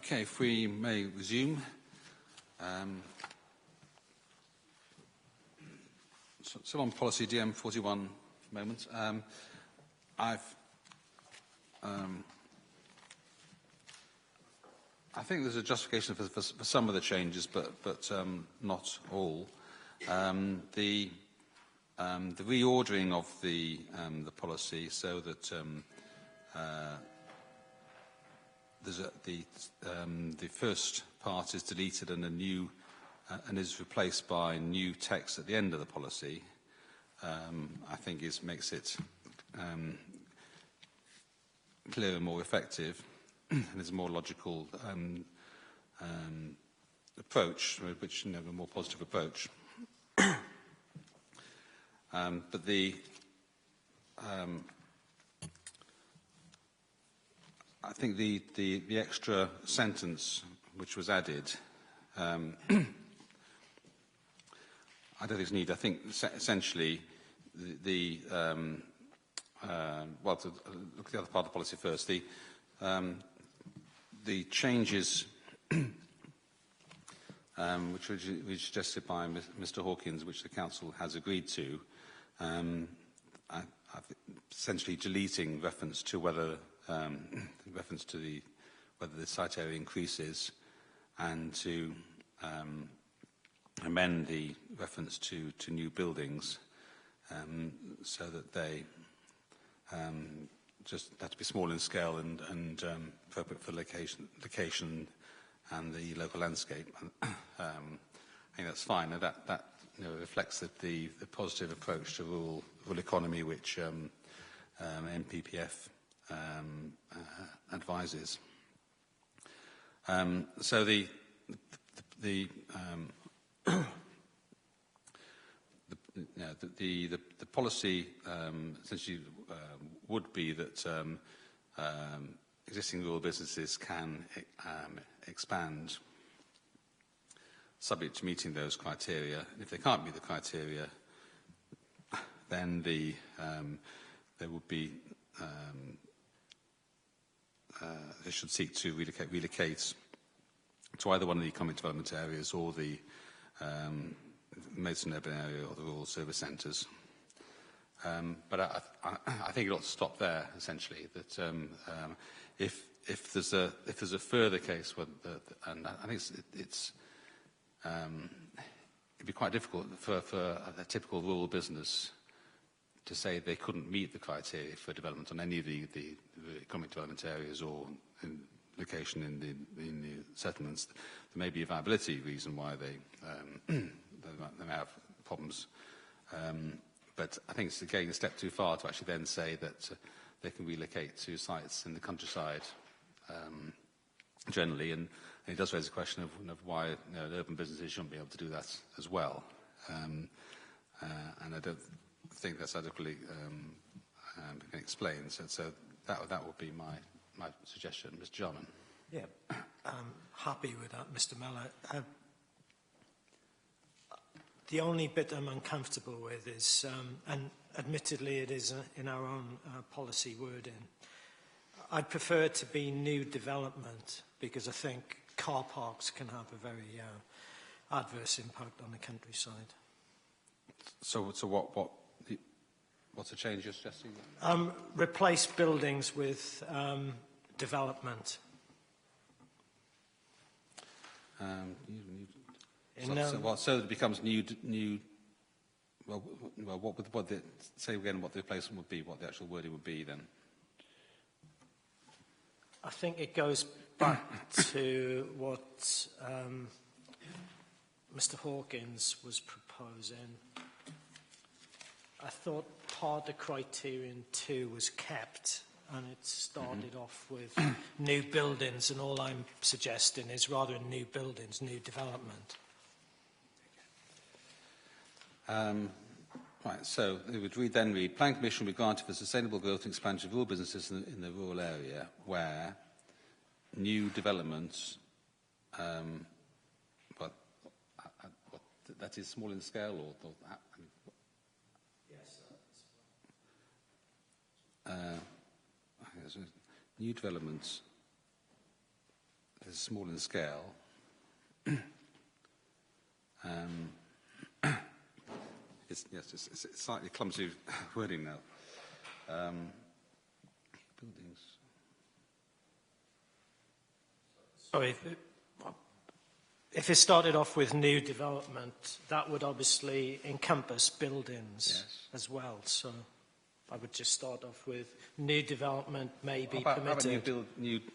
Okay, if we may resume. So on policy DM41 for a moment. I think there's a justification for some of the changes, but not all. The reordering of the policy so that the first part is deleted and a new and is replaced by new text at the end of the policy. I think makes it clearer and more effective, and is a more logical approach, which a more positive approach. But I think the extra sentence which was added, I don't think it's needed. I think essentially to look at the other part of the policy first. The changes which were suggested by Mr. Hawkins, which the Council has agreed to, essentially deleting reference to whether the site area increases, and to amend the reference to new buildings, so that they just have to be small in scale and appropriate for location and the local landscape. I think that's fine. And that reflects the positive approach to rural economy which NPPF advises. So the policy essentially would be that existing rural businesses can expand subject to meeting those criteria. And if they can't meet the criteria, then there would be they should seek to relocate to either one of the economic development areas or the Maidstone urban area or the rural service centres. But I think it ought to stop there. Essentially, that if there's a further case, and I think it'd be quite difficult for a typical rural business to say they couldn't meet the criteria for development on any of the economic development areas or in location in the settlements. There may be a viability reason why they may have problems. But I think it's going a step too far to actually then say that they can relocate to sites in the countryside generally. And it does raise a question of why urban businesses shouldn't be able to do that as well. And I don't think that's adequately explained. So that would be my suggestion. Mr. Jarman. Yeah, I'm happy with that, Mr. Mellor. The only bit I'm uncomfortable with is, and admittedly it is in our own policy wording, I'd prefer it to be new development, because I think car parks can have a very adverse impact on the countryside. So what's the change you're suggesting? Replace buildings with development. So it becomes new. Well, what say again? What the replacement would be? What the actual wording would be then? I think it goes back to what Mr. Hawkins was proposing. I thought part of criterion 2 was kept, and it started off with new buildings, and all I'm suggesting is rather than new buildings, new development. Right, so it would read, Planning Commission will be granted for sustainable growth and expansion of rural businesses in the rural area where new developments, that is small in scale or yes, new developments is small in scale. It's slightly clumsy wording now. Buildings. Sorry, if it started off with new development, that would obviously encompass buildings as well. So I would just start off with new development may be permitted. How about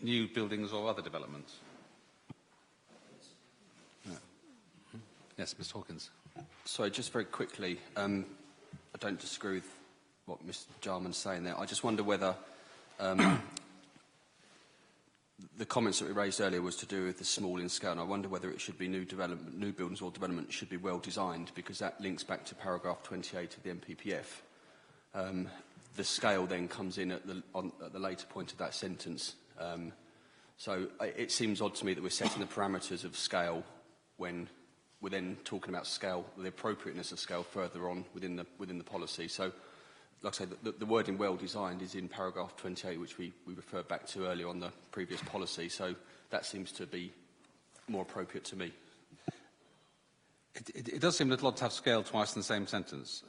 new buildings or other developments? Yeah. Yes, Mr. Hawkins. Sorry, just very quickly, I don't disagree with what Mr. Jarman's saying there. I just wonder whether the comments that we raised earlier was to do with the small in scale, and I wonder whether it should be new buildings or development should be well designed, because that links back to paragraph 28 of the NPPF. The scale then comes in at the later point of that sentence. So it seems odd to me that we're setting the parameters of scale when we're then talking about scale, the appropriateness of scale further on within the policy. So, like I say, the wording well designed is in paragraph 28, which we referred back to earlier on the previous policy. So that seems to be more appropriate to me. It does seem a little odd to have scale twice in the same sentence.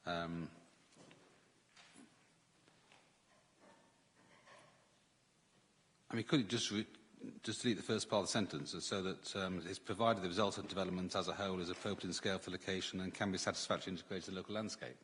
I mean, could you just delete the first part of the sentence so that it's provided the resultant development as a whole is appropriate in scale for location and can be satisfactorily integrated in the local landscape?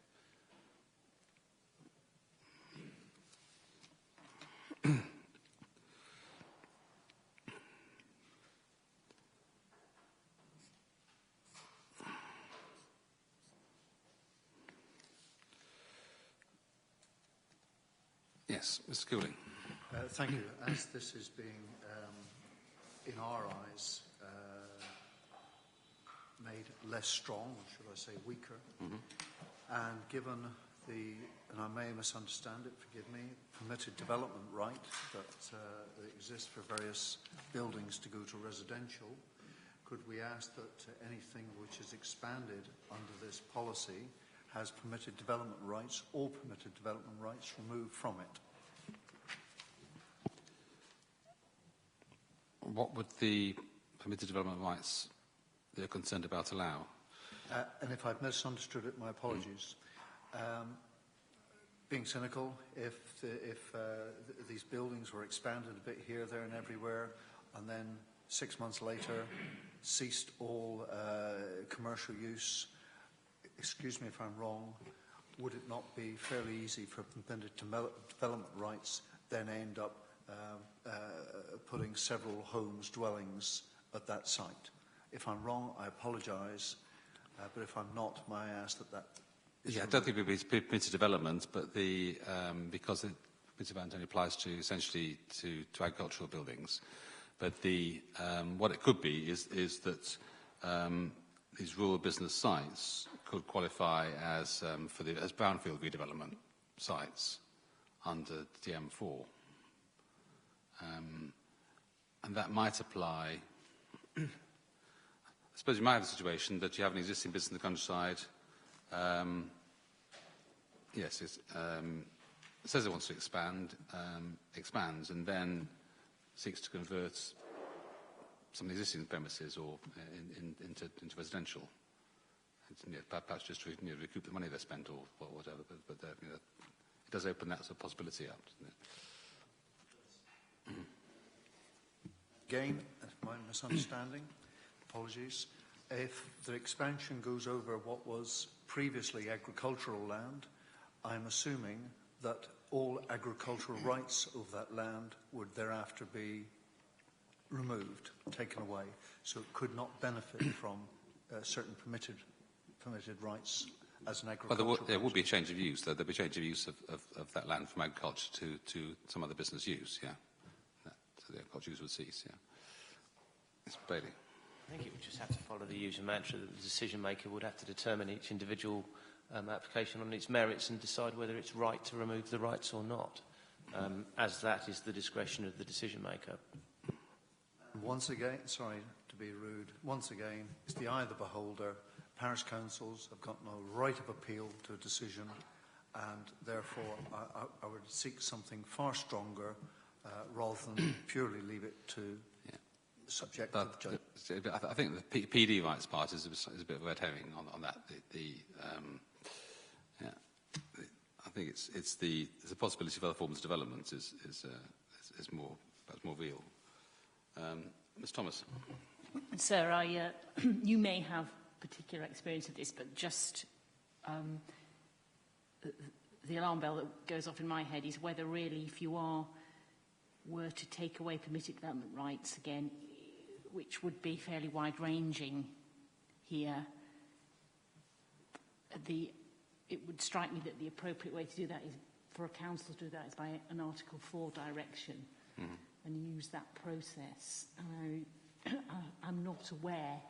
Yes, Mr. Cooling. Thank you. As this is being, in our eyes, made less strong, or should I say weaker, and given the, and I may misunderstand it, forgive me, permitted development right that exists for various buildings to go to residential, could we ask that anything which is expanded under this policy has permitted development rights, all permitted development rights removed from it? What would the permitted development rights they're concerned about allow? And if I've misunderstood it, my apologies. Being cynical, if these buildings were expanded a bit here, there and everywhere, and then 6 months later ceased all commercial use, excuse me if I'm wrong, would it not be fairly easy for permitted development rights then end up putting several homes, dwellings at that site? If I'm wrong, I apologise, but if I'm not, may I ask that is I don't think it would be permitted development, but because the permitted development only applies to essentially to agricultural buildings. But what it could be is that these rural business sites could qualify as brownfield redevelopment sites under DM4. And that might apply. I suppose you might have a situation that you have an existing business in the countryside. Yes, it says it wants to expand, expands, and then seeks to convert some of the existing premises or into residential. Perhaps just to recoup the money they spent or whatever. But it does open that sort of possibility up, doesn't it? Again, my misunderstanding, apologies. If the expansion goes over what was previously agricultural land, I'm assuming that all agricultural rights of that land would thereafter be removed, taken away, so it could not benefit from certain permitted rights as an agricultural. Well, there would be a change of use. There'd be a change of use of that land from agriculture to some other business use. Yeah. The agriculture use would cease, yeah. Mr. Bailey. I think it would just have to follow the usual mantra that the decision maker would have to determine each individual application on its merits and decide whether it's right to remove the rights or not, as that is the discretion of the decision maker. Once again, sorry to be rude, once again, it's the eye of the beholder. Parish councils have got no right of appeal to a decision, and therefore I would seek something far stronger rather than purely leave it to the subjective judgment. I think the PD rights part is a bit of a red herring on that. I think it's the possibility of other forms of development is perhaps more real. Ms. Thomas. Sir, you may have particular experience of this, but just the alarm bell that goes off in my head is whether really, if you were to take away permitted development rights again, which would be fairly wide-ranging here, it would strike me that the appropriate way to do that is for a council to do that is by an Article 4 direction and use that process. I'm not aware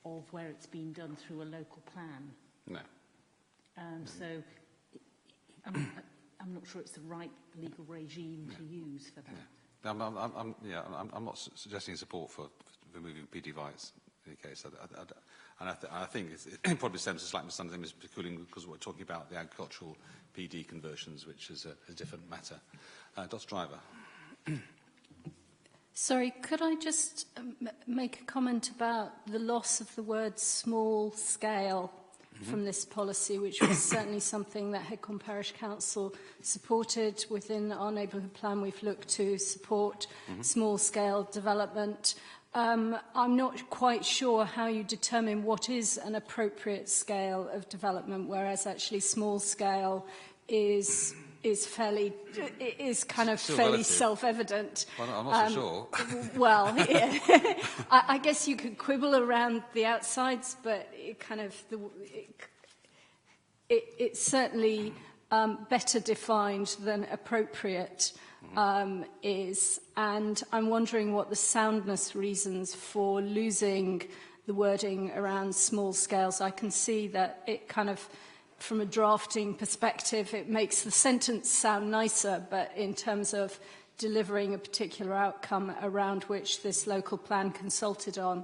of where it's been done through a local plan. No. So I'm not sure it's the right legal regime to use for that. I'm not suggesting support for removing PD rights in any case. I think it probably stems to slight misunderstanding, Mr. Cooling, because we're talking about the agricultural PD conversions, which is a different matter. Dr. Driver. Sorry, could I just make a comment about the loss of the word small scale from this policy, which was certainly something that Headcombe Parish Council supported within our neighbourhood plan. We've looked to support small scale development. I'm not quite sure how you determine what is an appropriate scale of development, whereas actually small scale is kind of still fairly relative. Self-evident. Well, I'm not so sure. Well, yeah. I guess you could quibble around the outsides, but it's certainly better defined than appropriate is. And I'm wondering what the soundness reasons for losing the wording around small scales. I can see that it kind of, from a drafting perspective, it makes the sentence sound nicer, but in terms of delivering a particular outcome around which this local plan consulted on,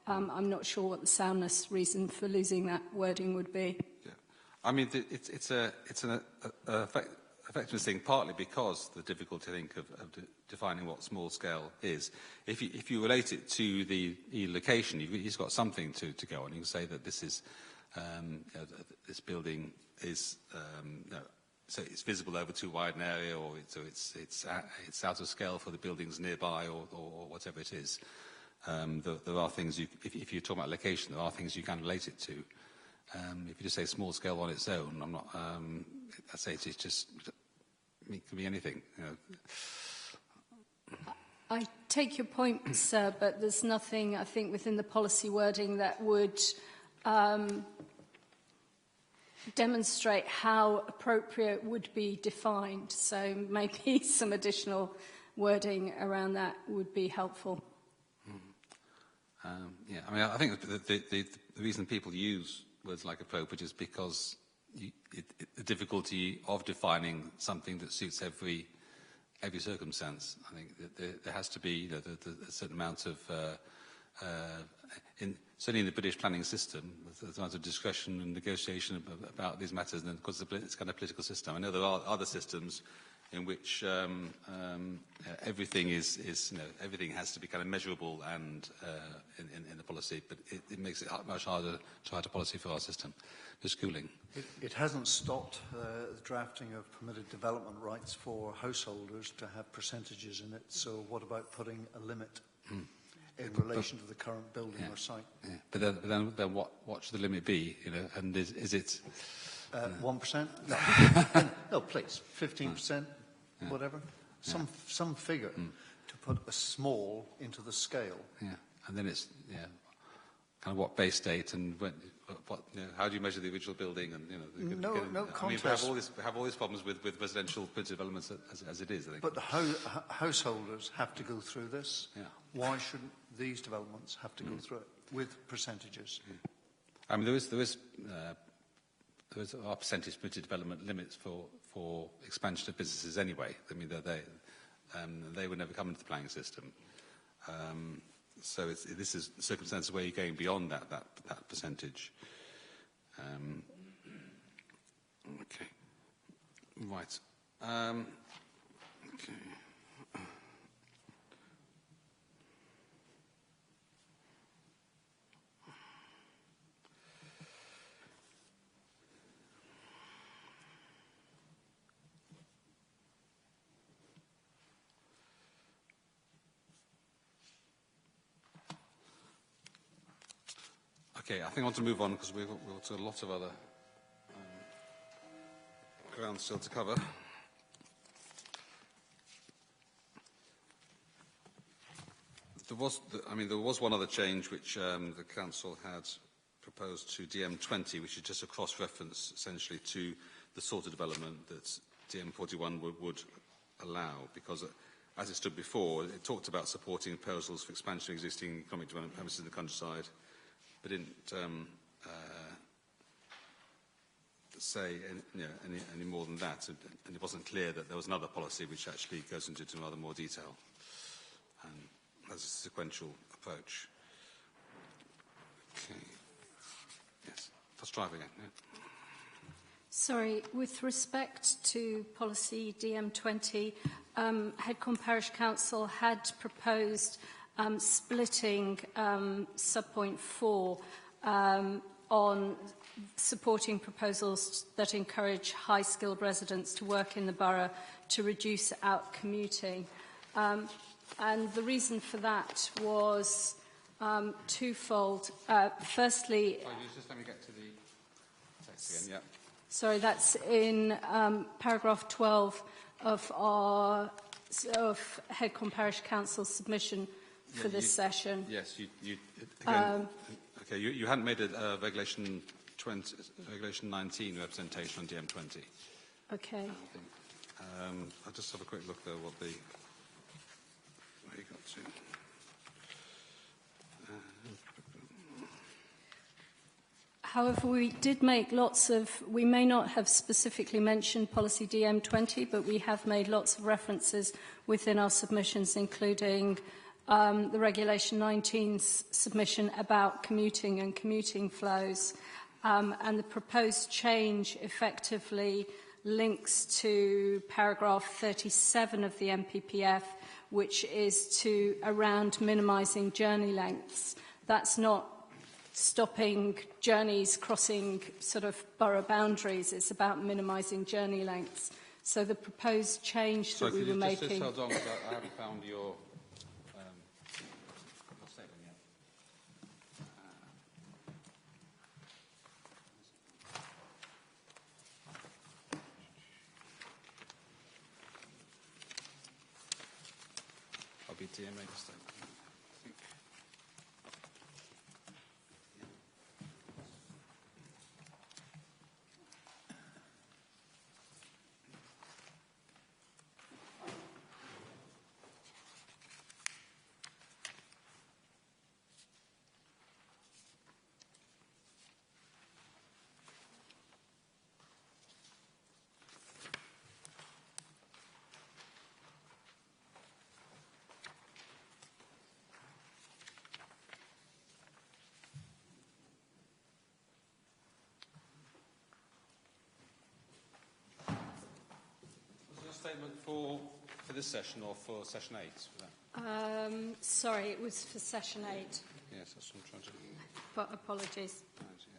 I'm not sure what the soundness reason for losing that wording would be. Yeah. I mean, it's an effectiveness thing, partly because the difficulty, I think, of defining what small scale is. If you relate it to the location, you've got something to go on. You can say that this is this building is so it's visible over too wide an area, or it's out of scale for the buildings nearby, or whatever it is. There are things if you're talking about location, there are things you can relate it to. If you just say small scale on its own, I'm not. I say it's just it can be anything. You know. I take your point, sir, but there's nothing, I think, within the policy wording that would demonstrate how appropriate would be defined. So maybe some additional wording around that would be helpful. Yeah, I mean, I think the reason people use words like appropriate is because the difficulty of defining something that suits every circumstance. I think there has to be a certain amount of, certainly in the British planning system, there's a amount of discussion and negotiation about these matters, and of course it's kind of political system. I know there are other systems in which everything everything has to be kind of measurable and in the policy, but it makes it much harder to write a policy for our system. Ms. Cooling. It hasn't stopped the drafting of permitted development rights for householders to have percentages in it. So what about putting a limit in relation to the current building or site? Yeah. But then what should the limit be? You know, and is it 1%? No, no, please, 15%, whatever. Some figure to put a small into the scale. Yeah, and then it's kind of what base date and when, how do you measure the original building? And No contest. I mean, we have all these problems with residential developments as it is, I think. But the householders have to go through this. Yeah. Why shouldn't these developments have to go through it with percentages? I mean, there are percentage permitted development limits for expansion of businesses anyway. I mean, they would never come into the planning system. So this is circumstances where you're going beyond that percentage. Okay. Right. Okay. Okay, I think I want to move on because we've got a lot of other ground still to cover. There was one other change which the Council had proposed to DM20, which is just a cross-reference essentially to the sort of development that DM41 would allow, because as it stood before, it talked about supporting proposals for expansion of existing economic development premises in the countryside, but didn't say any more than that, and it wasn't clear that there was another policy which actually goes into rather more detail. As a sequential approach. Okay. Yes. Let's try again. Yeah. Sorry, with respect to policy DM20, Headcombe Parish Council had proposed splitting subpoint 4 on supporting proposals that encourage high-skilled residents to work in the borough to reduce out-commuting. And the reason for that was twofold. Firstly... just let me get to the text again, yeah. Sorry, that's in paragraph 12 of Headcombe Parish Council's submission for this session. Yes, again, okay, you hadn't made a regulation 19 representation on DM20. Okay. I'll just have a quick look though what the... Where you got to? However, we did make lots of, we may not have specifically mentioned policy DM20, but we have made lots of references within our submissions, including the Regulation 19's submission about commuting and commuting flows. And the proposed change effectively links to paragraph 37 of the MPPF, which is around minimising journey lengths. That's not stopping journeys crossing sort of borough boundaries. It's about minimising journey lengths. So the proposed change that we were making... Just hold on, because I haven't found your statement yet. I'll be DMA statement. Statement for this session or for session 8? Sorry, it was for session 8. Yes, that's what I'm trying to do. But apologies. Right, yeah.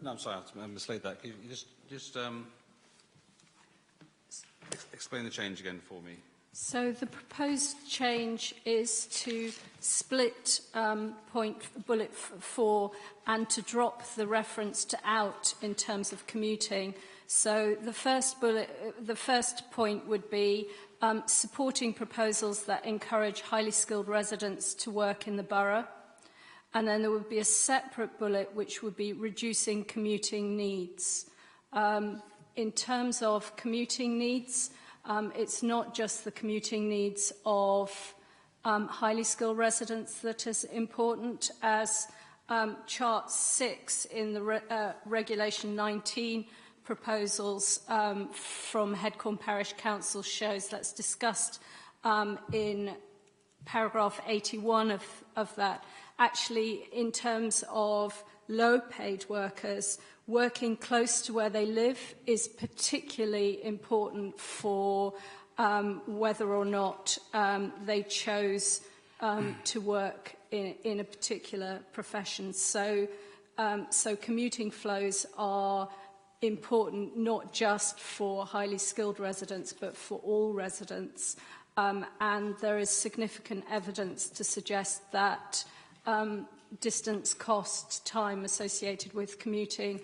No, I'm sorry, I mislaid that. Can you just explain the change again for me? So the proposed change is to split bullet 4 and to drop the reference to out in terms of commuting. So the first point would be supporting proposals that encourage highly skilled residents to work in the borough. And then there would be a separate bullet which would be reducing commuting needs. In terms of commuting needs, It's not just the commuting needs of highly skilled residents that is important, as Chart 6 in the Regulation 19 proposals from Headcorn Parish Council shows, that's discussed in paragraph 81 of that. Actually, in terms of low-paid workers, working close to where they live is particularly important for whether or not they chose to work in a particular profession. So commuting flows are important not just for highly skilled residents, but for all residents. And there is significant evidence to suggest that distance, cost, time associated with commuting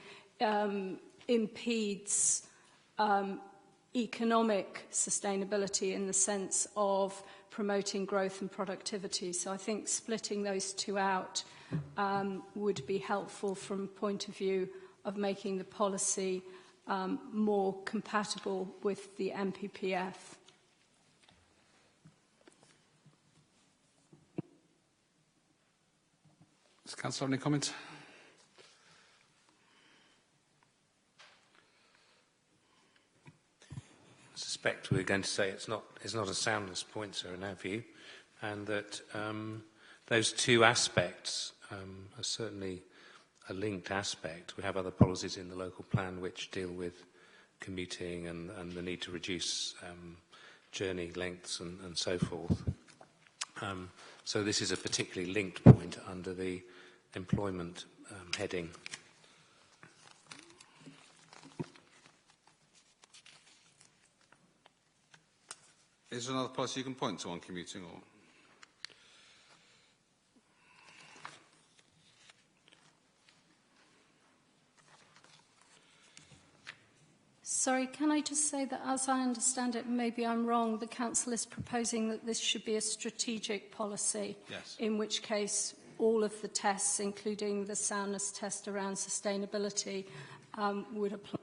impedes economic sustainability in the sense of promoting growth and productivity. So I think splitting those two out would be helpful from the point of view of making the policy more compatible with the MPPF. Does Councillor have any comments? I suspect we're going to say it's not a soundness point, sir, in our view, and that those two aspects are certainly a linked aspect. We have other policies in the local plan which deal with commuting and the need to reduce journey lengths and so forth. So this is a particularly linked point under the employment heading. Is there another policy you can point to on commuting? Or? Sorry, can I just say that as I understand it, maybe I'm wrong, the Council is proposing that this should be a strategic policy, yes. In which case all of the tests, including the soundness test around sustainability, would apply.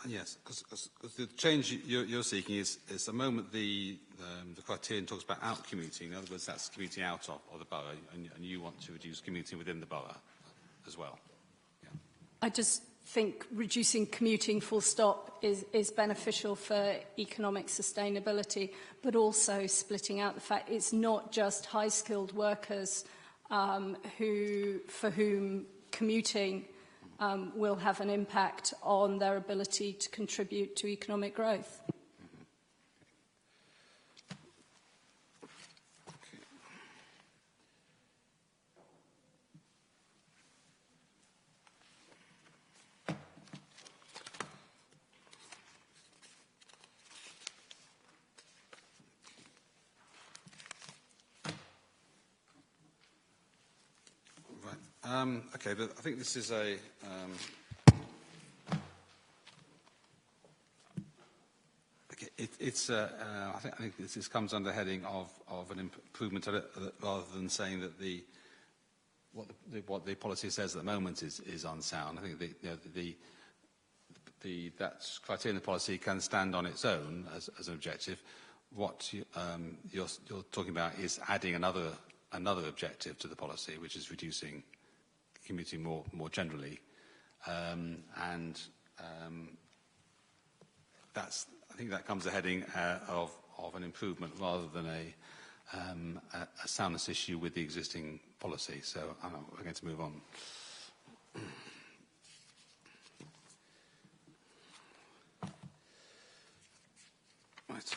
Yes, because the change you're seeking is the moment the criterion talks about out commuting. In other words, that's commuting out of the borough, and you want to reduce commuting within the borough as well. Yeah. I just think reducing commuting full stop is beneficial for economic sustainability, but also splitting out the fact it's not just high-skilled workers for whom commuting will have an impact on their ability to contribute to economic growth. Okay, but I think this is a I think this comes under the heading of an improvement rather than saying that what the policy says at the moment is unsound. I think that criteria in the policy can stand on its own as an objective. What you're talking about is adding another objective to the policy, which is reducing commuting more generally, I think that comes a heading of an improvement rather than a soundness issue with the existing policy. So we're going to move on. Right.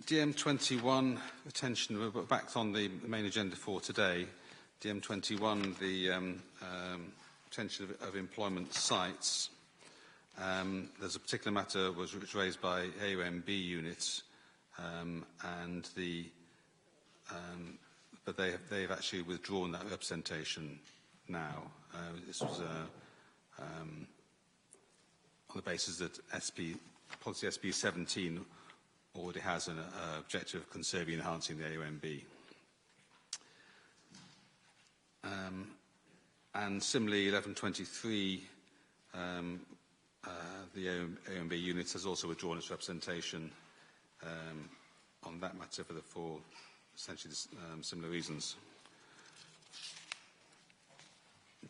DM21 attention. We're back on the main agenda for today. DM21, the potential of employment sites. There's a particular matter which was raised by AOMB units, and the but they've actually withdrawn that representation now. This was on the basis that policy SP 17 already has an objective of conserving and enhancing the AOMB. And similarly, 1123, the AOMB unit has also withdrawn its representation on that matter for essentially similar reasons.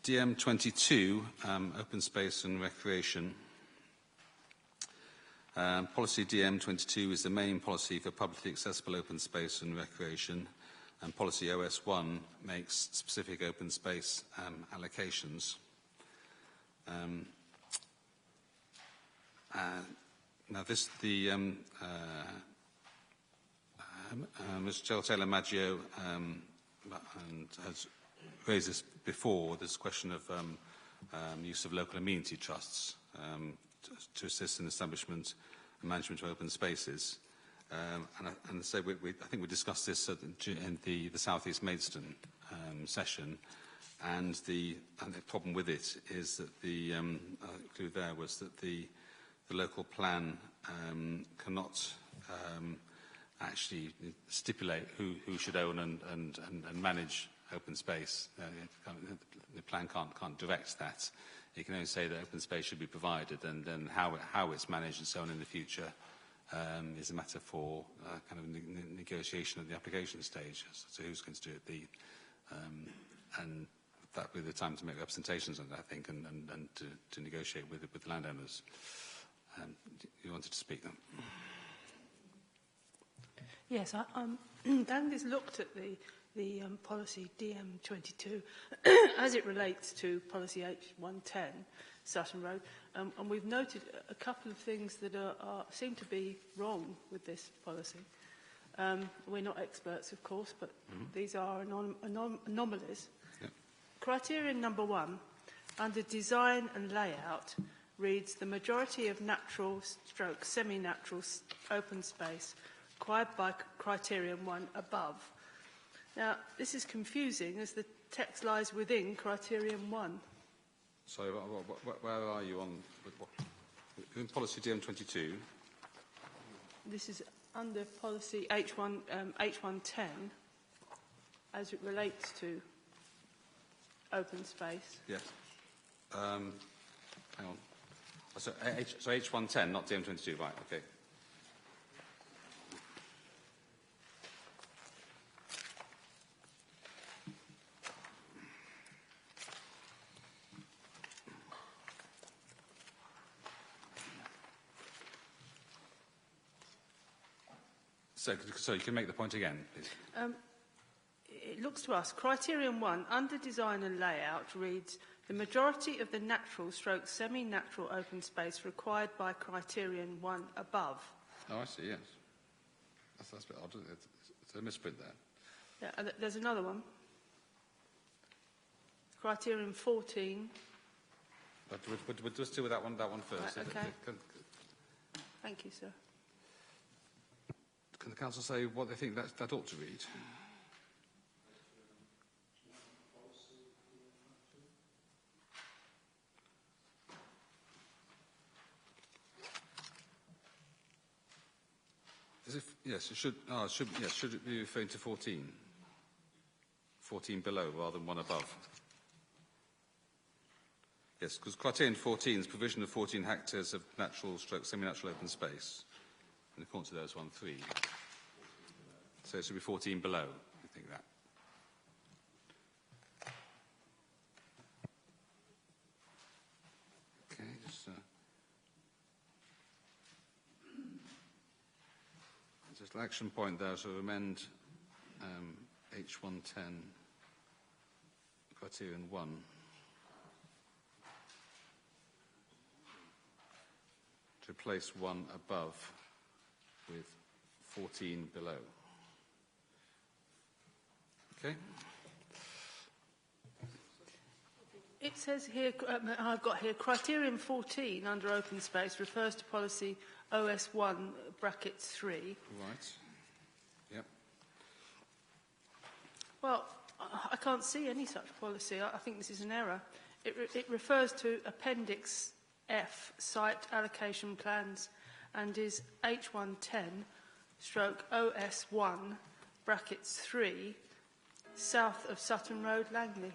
DM22, open space and recreation. Policy DM22 is the main policy for publicly accessible open space and recreation, and policy OS1 makes specific open space allocations. Now, Ms. Gerald Taylor-Maggio has raised this before. This question of use of local amenity trusts to assist in establishment and management of open spaces. And so I think we discussed this in the South East Maidstone session, and the problem with it is that the clue there was that the local plan cannot actually stipulate who should own and manage open space. The plan can't direct that. It can only say that open space should be provided, and then how it's managed and so on in the future is a matter for kind of negotiation at the application stage as to who's going to do it. And that will be the time to make representations on that, I think, and to negotiate with the landowners. You wanted to speak then? Yes, Dan has looked at the policy DM22 as it relates to policy H110, Sutton Road, and we've noted a couple of things that seem to be wrong with this policy. We're not experts, of course, but these are anomalies. Yep. Criterion number 1, under design and layout, reads the majority of natural / semi-natural open space required by criterion 1 above. Now, this is confusing as the text lies within criterion 1. So, where are you on in policy DM22? This is under policy H110 as it relates to open space. Yes. Hang on. So H110, not DM22, right? Okay. So you can make the point again, please. It looks to us, criterion 1, under design and layout, reads the majority of the natural / semi-natural open space required by criterion 1 above. Oh, I see, yes. That's a bit odd. It's a misprint there. Yeah, and there's another one. Criterion 14. But we'll just deal with that one first. Right, okay. Thank you, sir. Can the council say what they think that ought to read? Yes, it should. Should it be referring to 14? 14 below rather than 1 above. Yes, because criterion 14 is provision of 14 hectares of natural / semi-natural open space, and according to those 1.3. So it should be 14 below. I think that. Okay, just an action point there. So amend H110 criterion 1. To replace 1 above with 14 below. Okay. It says here, I've got here, criterion 14 under open space refers to policy OS1 brackets 3. Right. Yep. Well, I can't see any such policy. I think this is an error. It refers to Appendix F, Site Allocation Plans, and is H110/OS1, brackets 3, south of Sutton Road, Langley.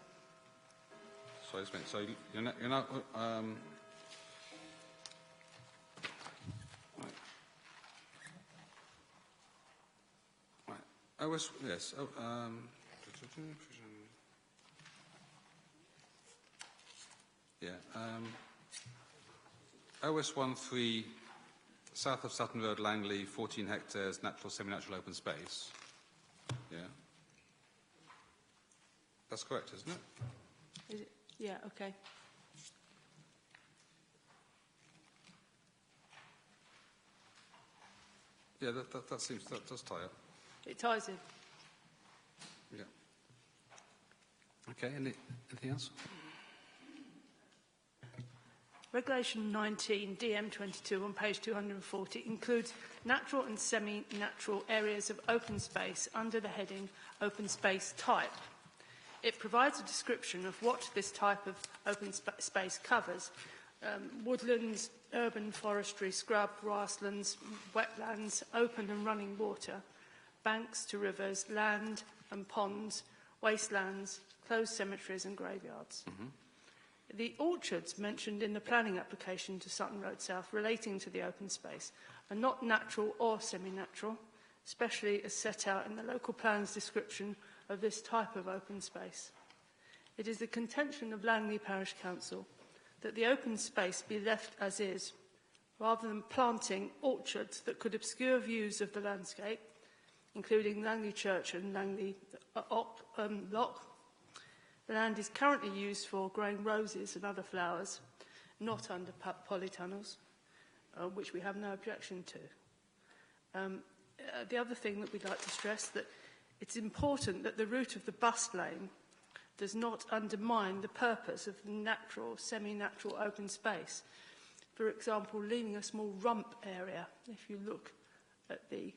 Sorry, just a minute. So you're not right. OS, yes. OS13, south of Sutton Road, Langley, 14 hectares, natural, semi-natural open space. Yeah. That's correct, isn't it? Is it? Yeah, okay. Yeah, that does tie up. It ties in. Yeah. Okay, anything else? Regulation 19, DM22 on page 240 includes natural and semi-natural areas of open space under the heading Open Space Type. It provides a description of what this type of open space covers. Woodlands, urban forestry, scrub, grasslands, wetlands, open and running water, banks to rivers, land and ponds, wastelands, closed cemeteries and graveyards. Mm-hmm. The orchards mentioned in the planning application to Sutton Road South relating to the open space are not natural or semi-natural, especially as set out in the local plan's description of this type of open space. It is the contention of Langley Parish Council that the open space be left as is, rather than planting orchards that could obscure views of the landscape, including Langley Church and Langley Lock. The land is currently used for growing roses and other flowers, not under polytunnels, which we have no objection to. The other thing that we'd like to stress that it's important that the route of the bus lane does not undermine the purpose of the natural, semi-natural open space. For example, leaving a small rump area, if you look at the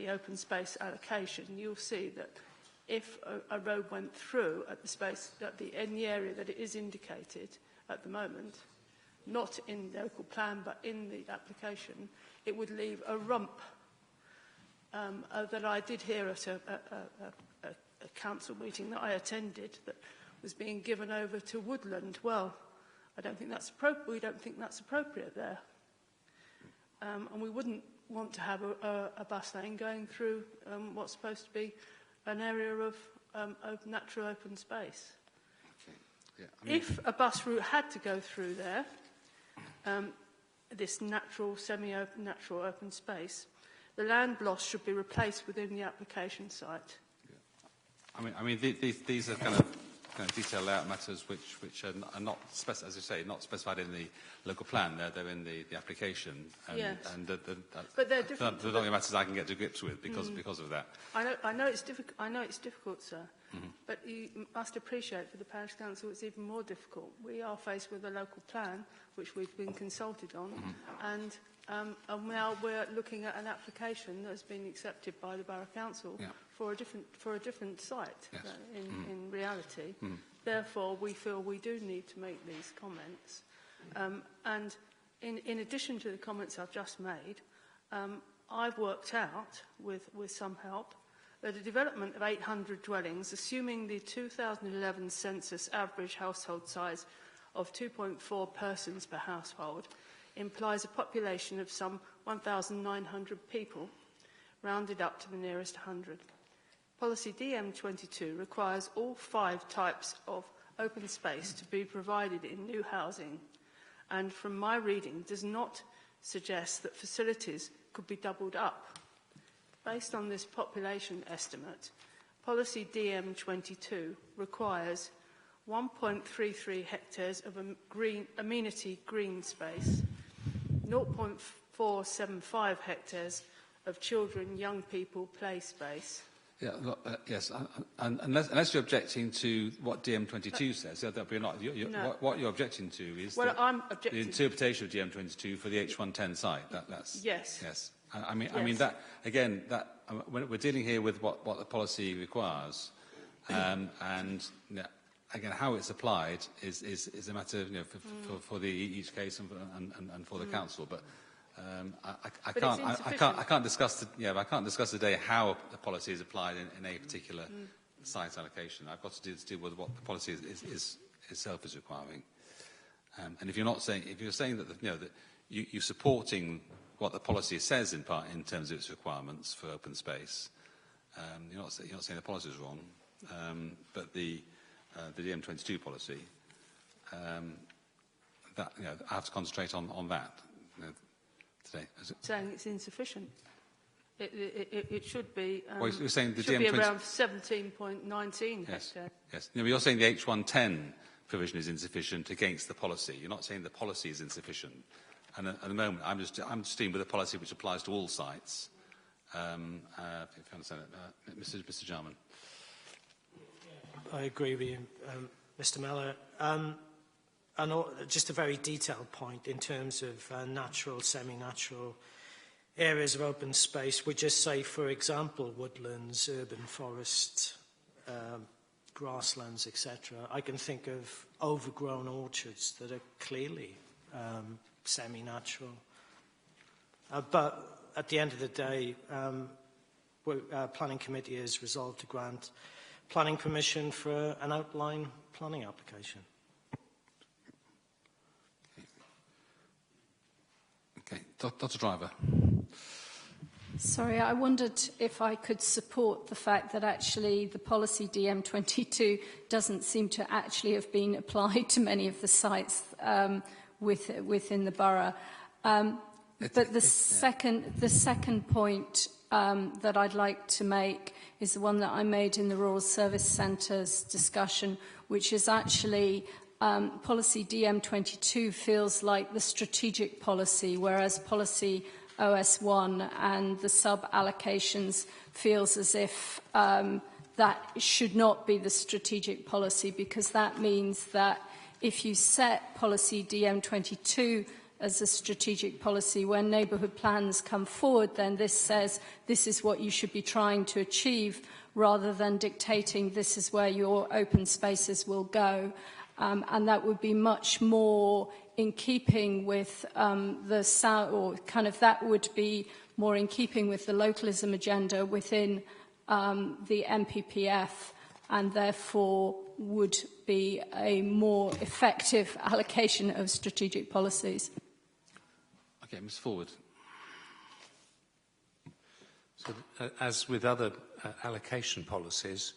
open space allocation, you'll see that if a road went through in the area that it is indicated at the moment, not in the local plan but in the application, it would leave a rump that I did hear at a council meeting that I attended that was being given over to woodland. Well, I don't think that's appropriate. We don't think that's appropriate there. And we wouldn't want to have a bus lane going through what's supposed to be an area of natural open space. Okay. Yeah, I mean, if a bus route had to go through there, this natural, semi-open, natural open space, the land loss should be replaced within the application site. yeah. I mean, these are kind of detailed layout matters which are not, as you say, not specified in the local plan. They're in the application, and, yes. and but they're different. The only matters I can get to grips with because of that. I know it's difficult, sir. Mm-hmm. But you must appreciate for the parish council it's even more difficult. We are faced with a local plan which we've been consulted on, and now we're looking at an application that has been accepted by the borough council for a different site. Yes. In reality. Therefore, we feel we do need to make these comments. And in addition to the comments I've just made, I've worked out, with some help, that a development of 800 dwellings, assuming the 2011 census average household size of 2.4 persons per household, implies a population of some 1,900 people, rounded up to the nearest 100. Policy DM22 requires all 5 types of open space to be provided in new housing, and from my reading does not suggest that facilities could be doubled up. Based on this population estimate, Policy DM22 requires 1.33 hectares of amenity green space, 0.475 hectares of children, young people play space. Yeah, yes, and unless you're objecting to what DM22 says, that we're not. No. What you're objecting to is I'm objecting the interpretation of DM22 for the H110 site. That's yes. Yes. I mean that again. That when we're dealing here with what the policy requires, and again, how it's applied is a matter for each case and for the council. But I can't discuss I can't discuss today how the policy is applied in a particular site allocation. I've got to deal with what the policy itself is requiring. And if you're saying that that you're supporting what the policy says in terms of its requirements for open space, you're not saying the policy is wrong, but the DM22 policy, that I have to concentrate on that today. Saying it's insufficient. It should be. Well, you're saying the should DM20 be around 17.19 yes. hectares. Yes. No, but you're saying the H110 provision is insufficient against the policy. You're not saying the policy is insufficient. And at the moment, I'm just dealing with a policy which applies to all sites. If you understand it, Mr. Jarman. I agree with you, Mr. Mellor. And just a very detailed point in terms of natural, semi-natural areas of open space. We just say, for example, woodlands, urban forests, grasslands, etc. I can think of overgrown orchards that are clearly semi-natural. But at the end of the day, Planning Committee has resolved to grant planning permission for an outline planning application. Okay, Dr. Driver. Sorry, I wondered if I could support the fact that actually the policy DM22 doesn't seem to actually have been applied to many of the sites within the borough. But the second point that I'd like to make is the one that I made in the Rural Service Centres discussion, which is actually policy DM22 feels like the strategic policy, whereas policy OS1 and the sub-allocations feels as if that should not be the strategic policy, because that means that if you set policy DM22 as a strategic policy, when neighbourhood plans come forward, then this says this is what you should be trying to achieve, rather than dictating this is where your open spaces will go. And that would be much more in keeping with that would be more in keeping with the localism agenda within the MPPF, and therefore would be a more effective allocation of strategic policies. Okay, Ms. Forward. So, as with other allocation policies,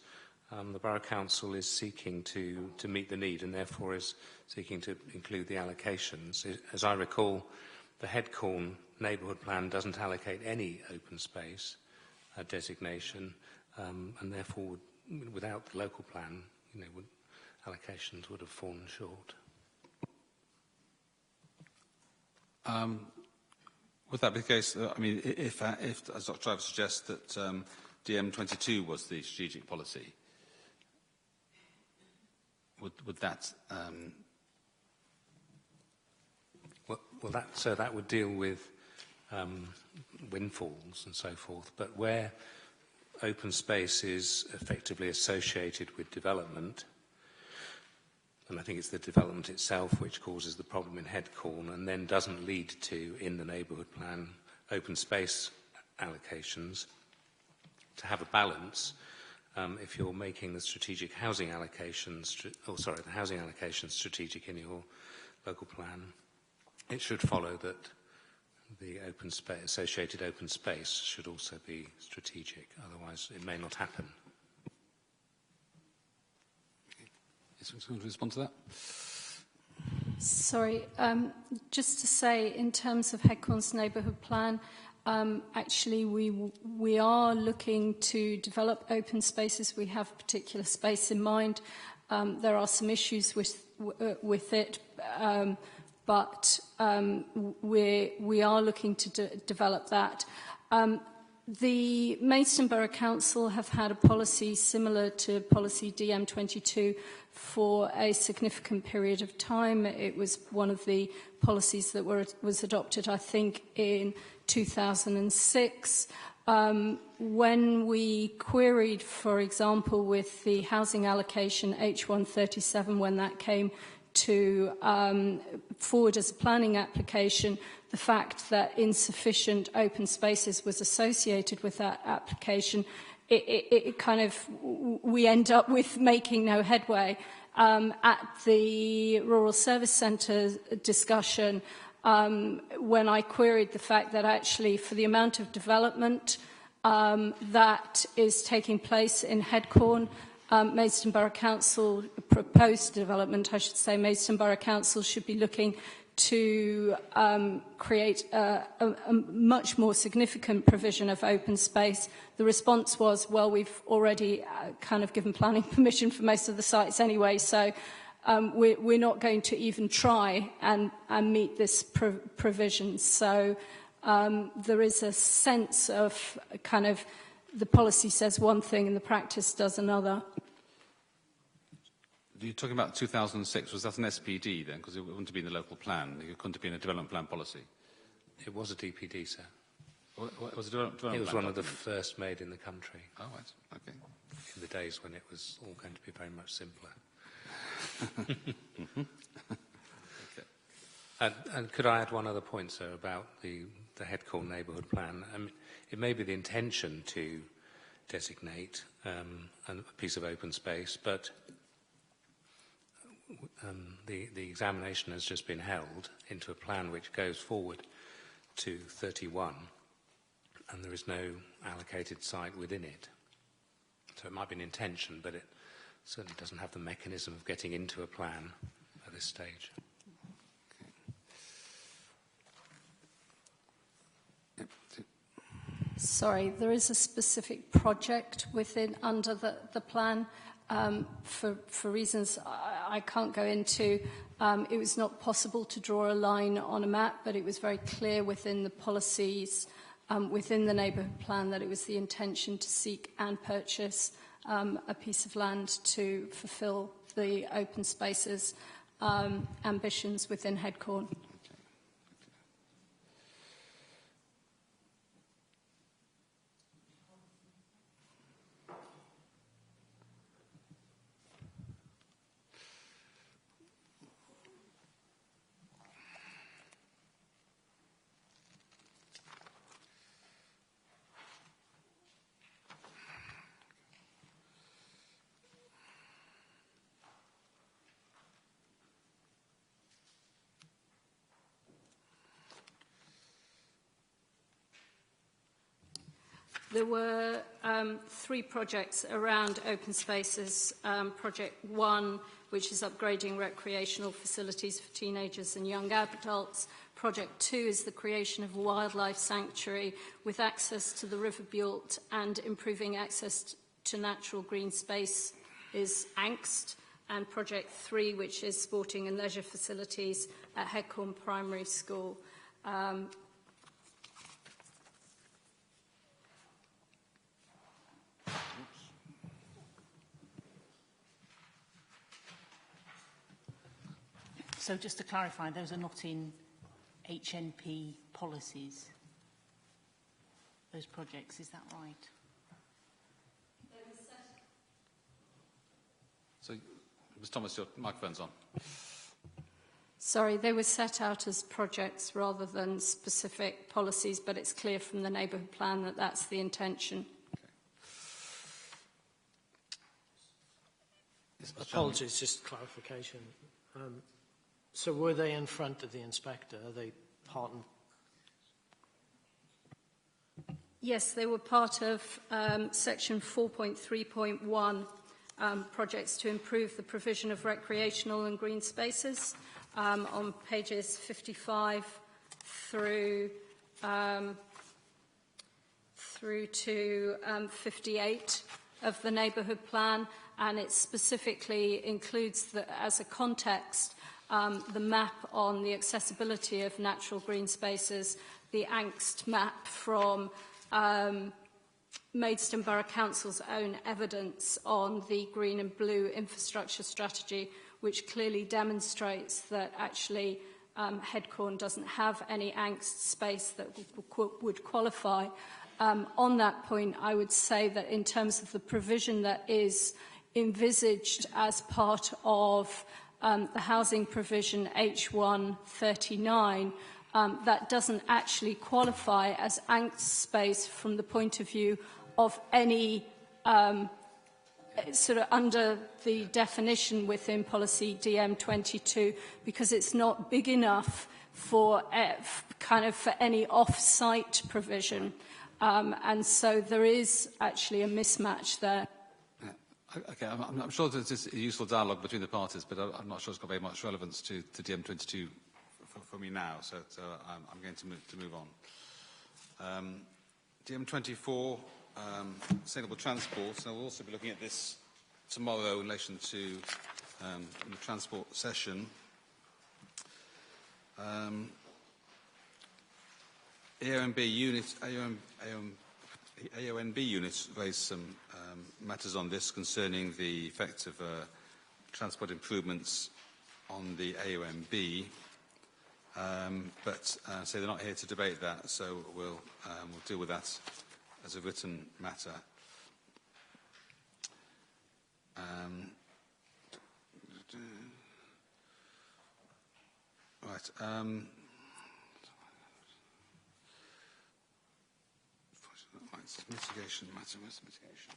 the Borough Council is seeking to meet the need, and therefore is seeking to include the allocations. As I recall, the Headcorn neighbourhood plan doesn't allocate any open space designation, and therefore, without the local plan, allocations would have fallen short. Would that be the case? I mean, if as Dr. Driver suggests, that DM22 was the strategic policy, would that? That would deal with windfalls and so forth. But where open space is effectively associated with development, and I think it's the development itself which causes the problem in Headcorn, and then doesn't lead to, in the neighbourhood plan, open space allocations, to have a balance. If you're making the strategic housing allocations, the housing allocations strategic in your local plan, it should follow that the open space, associated open space, should also be strategic. Otherwise, it may not happen. Is someone going to respond to that? Sorry, just to say, in terms of Headcorn's neighbourhood plan, actually we are looking to develop open spaces. We have a particular space in mind. There are some issues with it, but we are looking to develop that. The Maidstone Borough Council have had a policy similar to policy DM22 for a significant period of time. It was one of the policies that was adopted, I think, in 2006. When we queried, for example, with the housing allocation H137, when that came to forward as a planning application, the fact that insufficient open spaces was associated with that application, it kind of, we end up with making no headway. At the Rural Service Centre discussion, when I queried the fact that actually for the amount of development that is taking place in Headcorn, Maidstone Borough Council, proposed development, I should say, Maidstone Borough Council should be looking to create a much more significant provision of open space. The response was, well, we've already kind of given planning permission for most of the sites anyway, so we're not going to even try and meet this provision. So there is a sense of kind of the policy says one thing and the practice does another. You're talking about 2006. Was that an SPD then? Because it wouldn't have been the local plan. It couldn't have been a development plan policy. It was a DPD, sir. What was a development plan? It was one of the first made in the country. Oh, right. Okay. In the days when it was all going to be very much simpler. Okay. And could I add one other point, sir, about the Headcorn neighbourhood plan? I mean, it may be the intention to designate a piece of open space, but the examination has just been held into a plan which goes forward to 31, and there is no allocated site within it. So it might be an intention, but it certainly doesn't have the mechanism of getting into a plan at this stage. Sorry, there is a specific project within under the plan. For reasons I can't go into, it was not possible to draw a line on a map, but it was very clear within the policies, within the neighbourhood plan, that it was the intention to seek and purchase a piece of land to fulfil the open spaces ambitions within Headcorn. There were 3 projects around open spaces. Project 1, which is upgrading recreational facilities for teenagers and young adults. Project 2 is the creation of a wildlife sanctuary with access to the River Bult and improving access to natural green space is Angst. And Project 3, which is sporting and leisure facilities at Headcorn Primary School. So just to clarify, those are not in HNP policies, those projects, is that right? So, Ms Thomas, your microphone's on. Sorry, they were set out as projects rather than specific policies, but it's clear from the neighbourhood plan that that's the intention. Okay. Apologies, just clarification. So were they in front of the inspector? Are they part and... Yes, they were part of section 4.3.1, projects to improve the provision of recreational and green spaces, on pages 55 through to 58 of the neighbourhood plan, and it specifically includes, as a context, the map on the accessibility of natural green spaces, the Angst map from Maidstone Borough Council's own evidence on the green and blue infrastructure strategy, which clearly demonstrates that actually Headcorn doesn't have any angst space that would qualify. On that point, I would say that in terms of the provision that is envisaged as part of the housing provision H139, that doesn't actually qualify as angst space from the point of view of any sort of under the definition within policy DM22, because it's not big enough for kind of for any off-site provision. And so there is actually a mismatch there. Okay, I'm sure there's this useful dialogue between the parties, but I'm not sure it's got very much relevance to DM22 for me now, so I'm going to move on. DM24, sustainable transport, and we'll also be looking at this tomorrow in relation to the transport session. AONB unit raised some matters on this concerning the effect of transport improvements on the AONB, but so they're not here to debate that, so we'll deal with that as a written matter. Right. Mitigation matter. Where's the mitigation?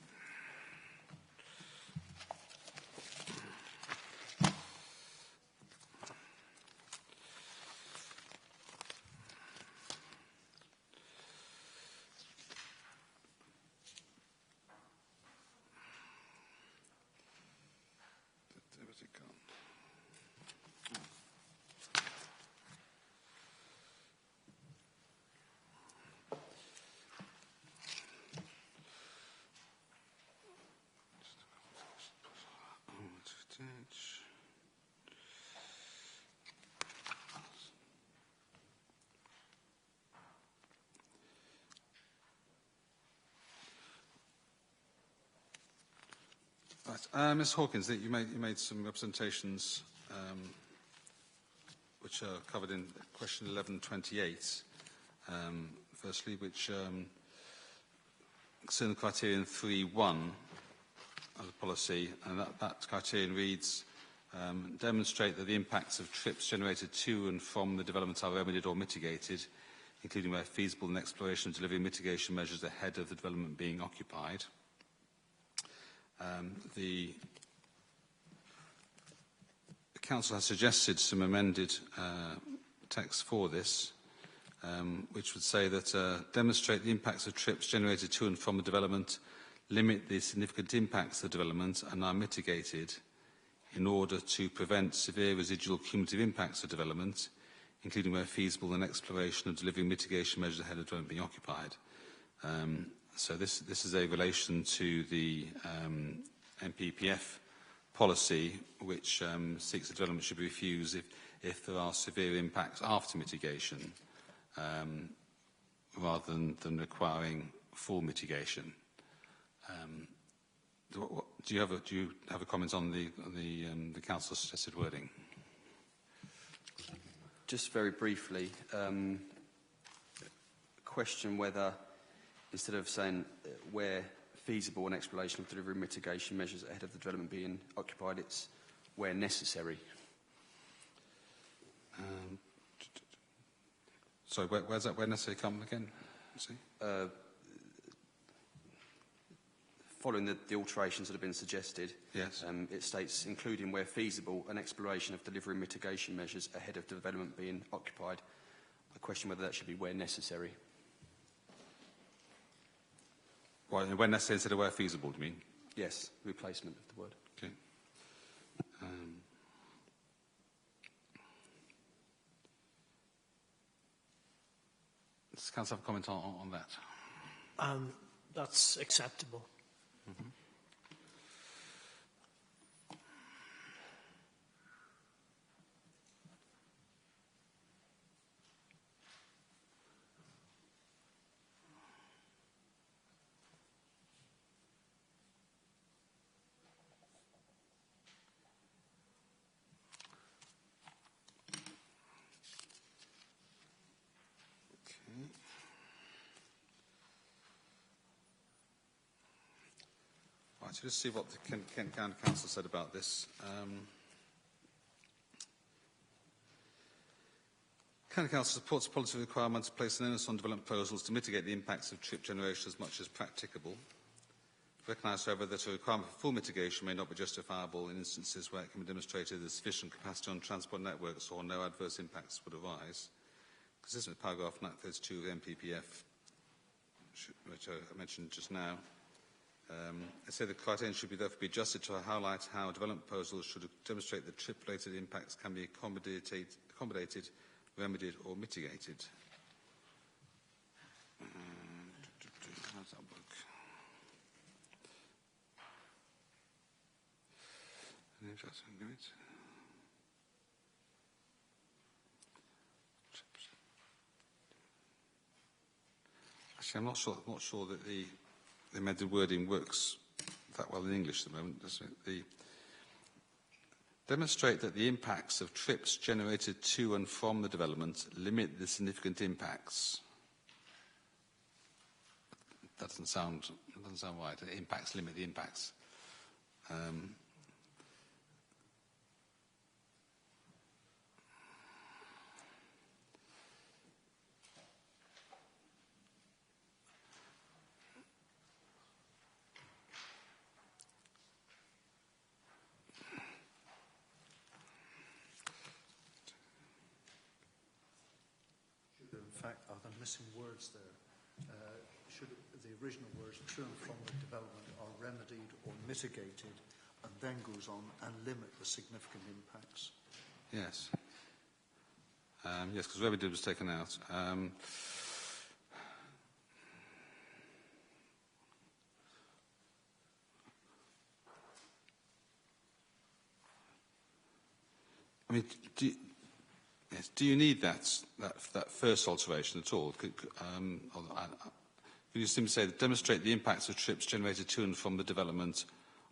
Where's it gone? Right. Ms Hawkins, you made some representations which are covered in question 1128, firstly, which concern criterion 3.1 of the policy, and that criterion reads, demonstrate that the impacts of trips generated to and from the development are remedied or mitigated, including where feasible, an exploration of delivery mitigation measures ahead of the development being occupied. The Council has suggested some amended text for this, which would say that demonstrate the impacts of trips generated to and from the development, limit the significant impacts of the development and are mitigated in order to prevent severe residual cumulative impacts of development, including where feasible, an exploration of delivery mitigation measures ahead of development being occupied. So this is a relation to the MPPF policy, which seeks that development should be refused if there are severe impacts after mitigation, rather than requiring full mitigation. Do you have a comment on the Council's suggested wording? Just very briefly, question whether, instead of saying where feasible, an exploration of delivery mitigation measures ahead of the development being occupied, it's where necessary. Sorry, where's that where necessary come again? Following the alterations that have been suggested, yes. It states, including where feasible, an exploration of delivery mitigation measures ahead of development being occupied. I question whether that should be where necessary. Well, when necessary instead of where feasible, do you mean? Yes, replacement of the word. Okay. Does Council have a comment on that? That's acceptable. Mm-hmm. Right, so just see what the Kent County Council said about this. County Council supports the policy requirement to place an onus on development proposals to mitigate the impacts of trip generation as much as practicable. Recognise, however, that a requirement for full mitigation may not be justifiable in instances where it can be demonstrated that sufficient capacity on transport networks or no adverse impacts would arise. Consistent with paragraph 32 of the MPPF, which I mentioned just now, I say the criterion should therefore be adjusted to highlight how development proposals should demonstrate that trip-related impacts can be accommodated, remedied or mitigated. How does that work? Actually, I'm not sure that the amended wording works that well in English at the moment, does it? Demonstrate that the impacts of trips generated to and from the development limit the significant impacts. That doesn't sound right. The impacts limit the impacts. In fact, are there missing words there? Should the original words to and from the development are remedied or mitigated, and then goes on and limit the significant impacts? Yes. Yes, because remedied was taken out. I mean, do you need that first alteration at all? Could you simply say that demonstrate the impacts of trips generated to and from the development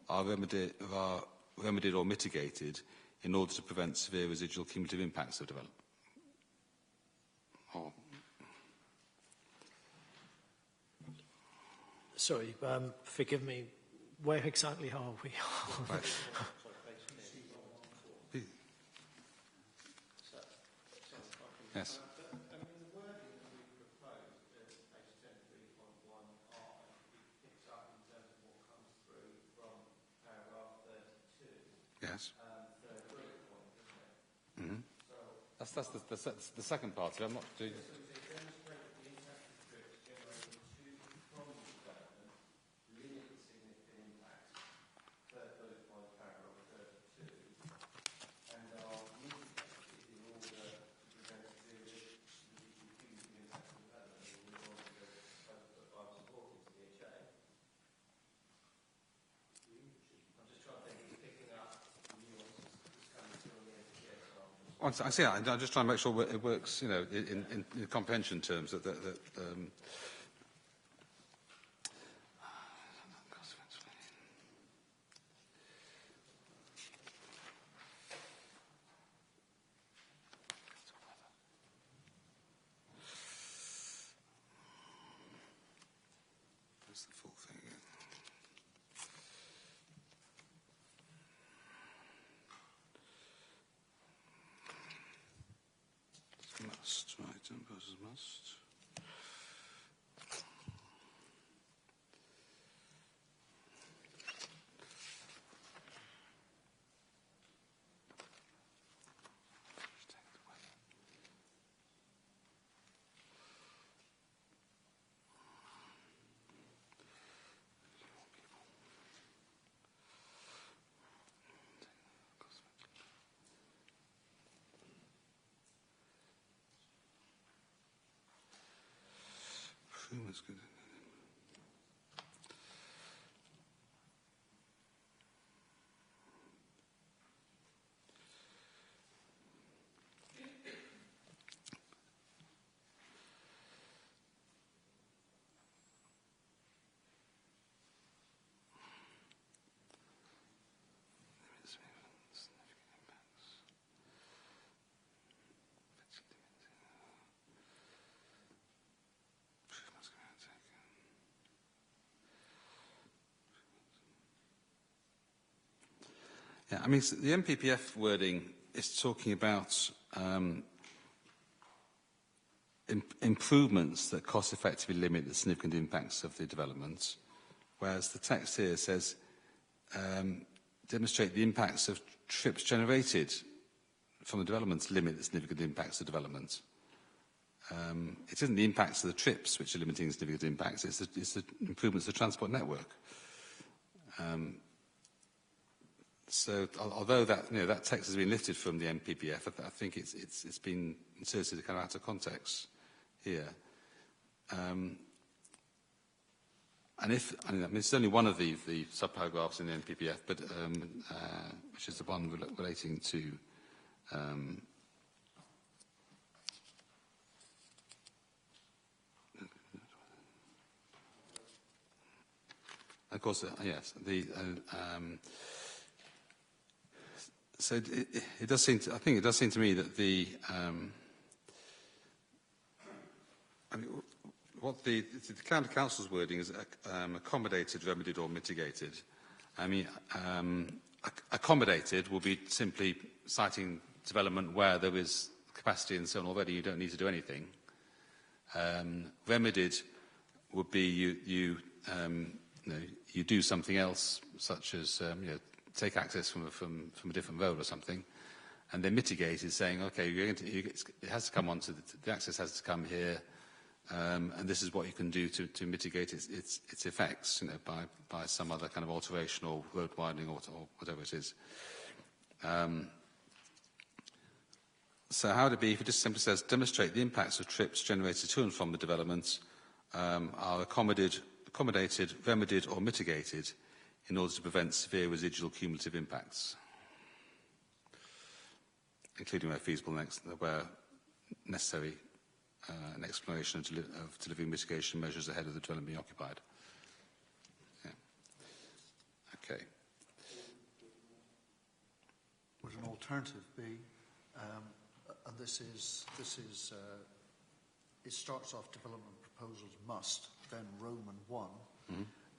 are remedied or mitigated in order to prevent severe residual cumulative impacts of development? Or Sorry, forgive me. Where exactly are we? right. Yes. Yes. Mm-hmm. That's the second part. I'm not doing. I see. I'm just trying to make sure it works, you know, in comprehension terms. That's the full thing. Must, right, imposes must. That's good. Yeah, I mean, so the MPPF wording is talking about improvements that cost-effectively limit the significant impacts of the development, whereas the text here says demonstrate the impacts of trips generated from the development limit the significant impacts of development. It isn't the impacts of the trips which are limiting significant impacts, it's the improvements of the transport network. So, although that, that text has been lifted from the MPPF, I think it's been inserted kind of out of context here. And it's only one of the subparagraphs in the NPPF, but which is the one relating to of course, yes. So it does seem. I think it does seem to me that what the County Council's wording is accommodated, remedied, or mitigated. I mean, accommodated will be simply citing development where there is capacity and so on already. You don't need to do anything. Remedied would be you do something else, such as take access from a different road or something, and then mitigate is saying, okay, it has to come onto the access has to come here, and this is what you can do to mitigate its effects, by some other kind of alteration or road widening or whatever it is. So how would it be if it just simply says demonstrate the impacts of trips generated to and from the developments are accommodated, remedied or mitigated in order to prevent severe residual cumulative impacts, including where feasible and where necessary, an exploration of delivering mitigation measures ahead of the development being occupied. Yeah. Okay. Would an alternative be, and this is it starts off development proposals must, then Roman 1,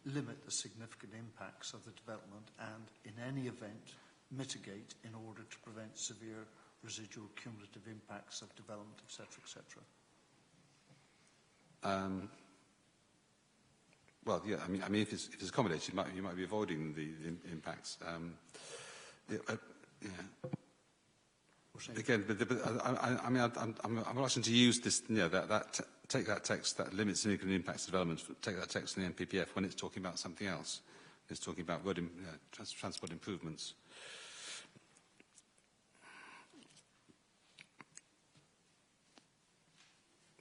limit the significant impacts of the development and, in any event, mitigate in order to prevent severe residual cumulative impacts of development, etc., etc. Well, yeah. I mean, if it's accommodated, you might be avoiding the impacts. Yeah. Again, I'm reluctant to use this. Take that text that limits significant impacts of development. Take that text in the NPPF when it's talking about something else. It's talking about road transport improvements.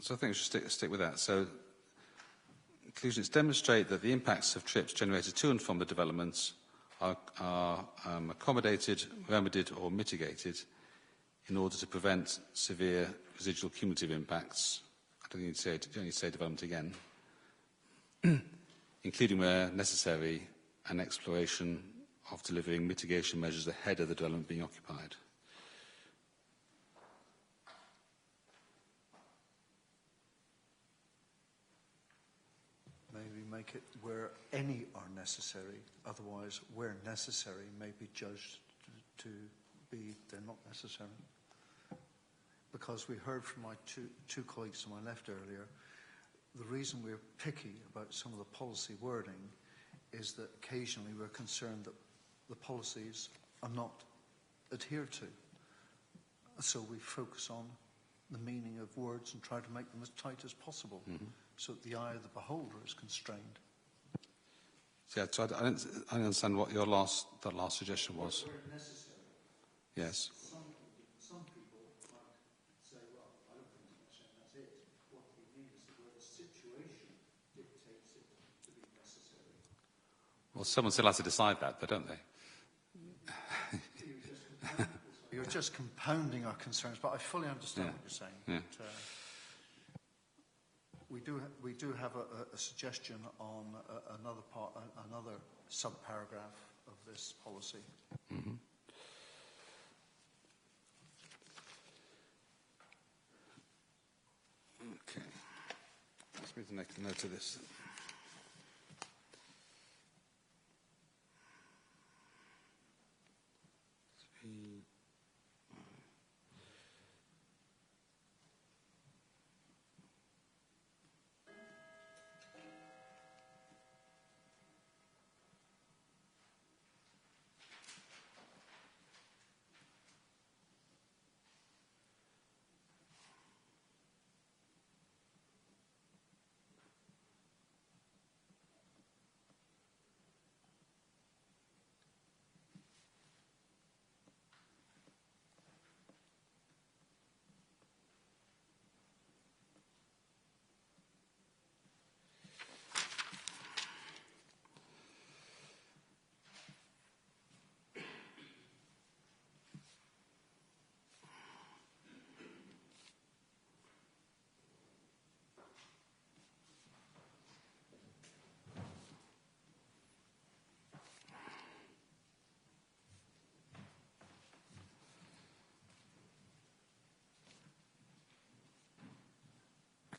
So I think we should stick with that. So, conclusions demonstrate that the impacts of trips generated to and from the developments are accommodated, remedied, or mitigated in order to prevent severe residual cumulative impacts. I don't need to say development again, including where necessary, an exploration of delivering mitigation measures ahead of the development being occupied. Maybe make it where any are necessary, otherwise where necessary may be judged to be they're not necessary. Because we heard from my two colleagues to my left earlier, the reason we're picky about some of the policy wording is that occasionally we're concerned that the policies are not adhered to. So we focus on the meaning of words and try to make them as tight as possible, so that the eye of the beholder is constrained. Yeah, so I don't understand what that last suggestion was. Where necessary. Yes. Some people might say, well, I don't think that's it. What we need is where the situation dictates it to be necessary. Well, someone still has to decide that, but don't they? You're just compounding our concerns, but I fully understand what you're saying. Yeah. But, we do have a suggestion on another sub-paragraph of this policy. Okay. Let's make a note of this.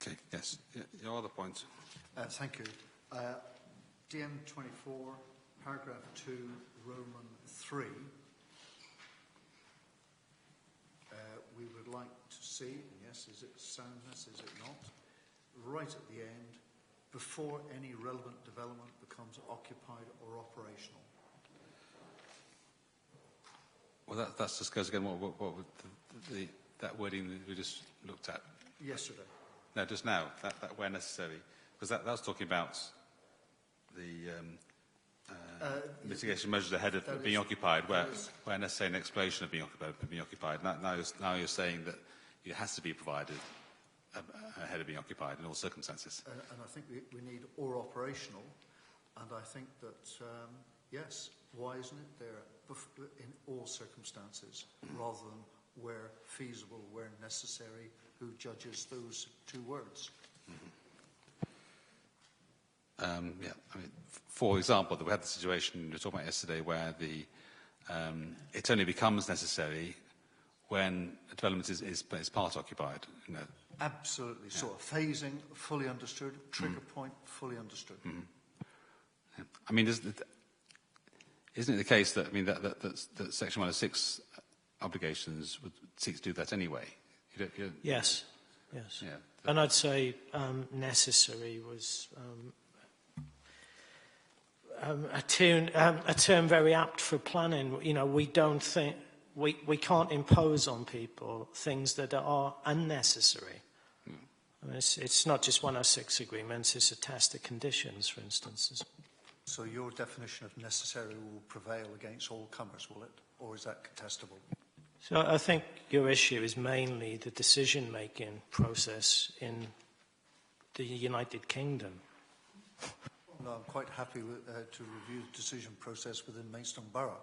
Okay, yes. Your other point. Thank you. DM24, paragraph 2, Roman 3. We would like to see, yes, is it soundness, is it not? Right at the end, before any relevant development becomes occupied or operational. Well, that just goes again what that wording that we just looked at. Yesterday. No, just now, that where necessary. Because that was talking about the mitigation measures ahead of being occupied, where necessary an exploration of being occupied. Now you're saying that it has to be provided ahead of being occupied in all circumstances. And I think we need or operational, and I think that, yes, why isn't it there in all circumstances, rather than where feasible, where necessary, who judges those two words? Yeah, I mean, for example, we had the situation we were talking about yesterday where it only becomes necessary when a development is part occupied. You know. Absolutely. Yeah. So a phasing, fully understood. Trigger point, fully understood. Yeah. I mean, isn't it the case that that Section 106 obligations would seek to do that anyway? Yes. Yeah, and I'd say necessary was a term very apt for planning. You know, we don't think we can't impose on people things that are unnecessary. I mean, it's not just 106 agreements; it's a test of conditions, for instance. So your definition of necessary will prevail against all comers, will it, or is that contestable? So I think your issue is mainly the decision-making process in the United Kingdom. No, I'm quite happy to review the decision process within Maidstone Borough.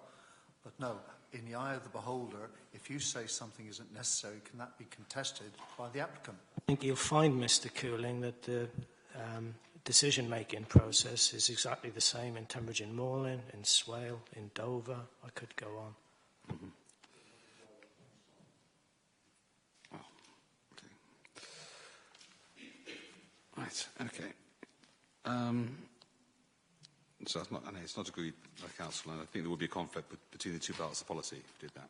But no, in the eye of the beholder, if you say something isn't necessary, can that be contested by the applicant? I think you'll find, Mr. Cooling, that the decision-making process is exactly the same in Tunbridge and Moorland, in Swale, in Dover. I could go on. Mm-hmm. Right, okay. So it's not agreed by Council, and I think there would be a conflict between the two parts of policy if we did that.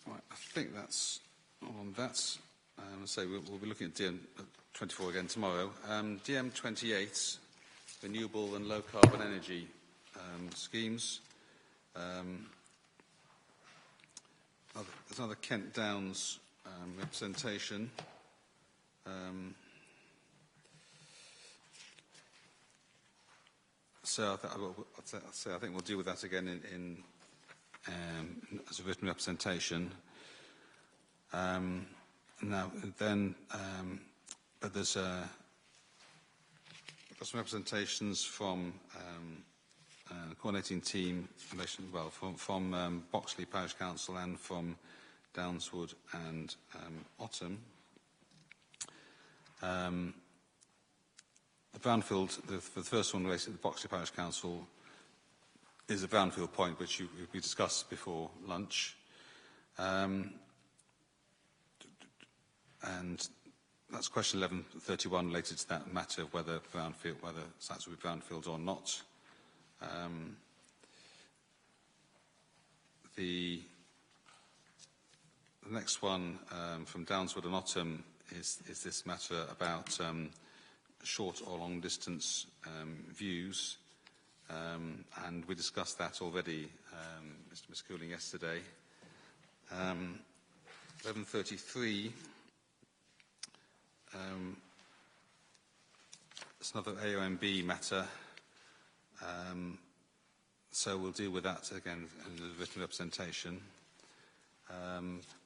Right, I think that's all on that. So we'll be looking at DM24 again tomorrow. DM28, renewable and low carbon energy schemes. There's another Kent Downs representation. So I think we'll deal with that again as a written representation. Now, then, but there's got some representations from the coordinating team, from Boxley Parish Council and from Downswood and Ottham. The brownfield, the first one related to the Boxley Parish Council, is a brownfield point which we discussed before lunch. And that's question 1131 related to that matter of whether sites will be brownfield or not. The next one from Downswood and Ottham is this matter about short or long distance views, and we discussed that already, Mr. Cooling, yesterday. 1133. It's another AOMB matter, so we'll deal with that again in the written representation.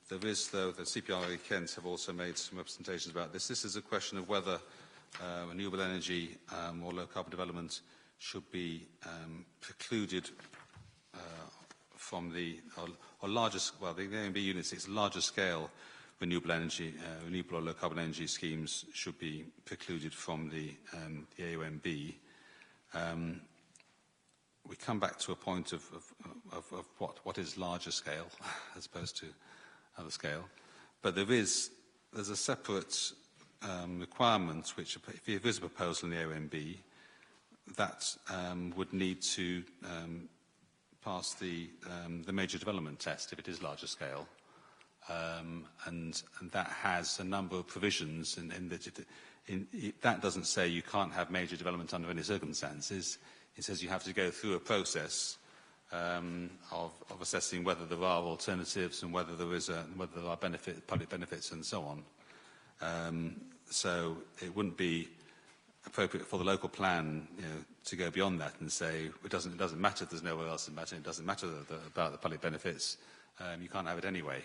There is, though, the CPRA Kent have also made some representations about this. This is a question of whether renewable energy or low carbon development should be precluded from the largest, well, the AOMB units, it's larger scale renewable energy, renewable or low carbon energy schemes should be precluded from the AOMB. We come back to a point of what is larger scale as opposed to other scale, but there is there's a separate requirement which, if there is a proposal in the OMB, that would need to pass the major development test if it is larger scale. And that has a number of provisions in that that doesn't say you can't have major development under any circumstances. It says you have to go through a process of assessing whether there are alternatives and whether there are public benefits and so on. So it wouldn't be appropriate for the local plan, to go beyond that and say it doesn't matter if there's nowhere else to matter. It doesn't matter about the public benefits. You can't have it anyway.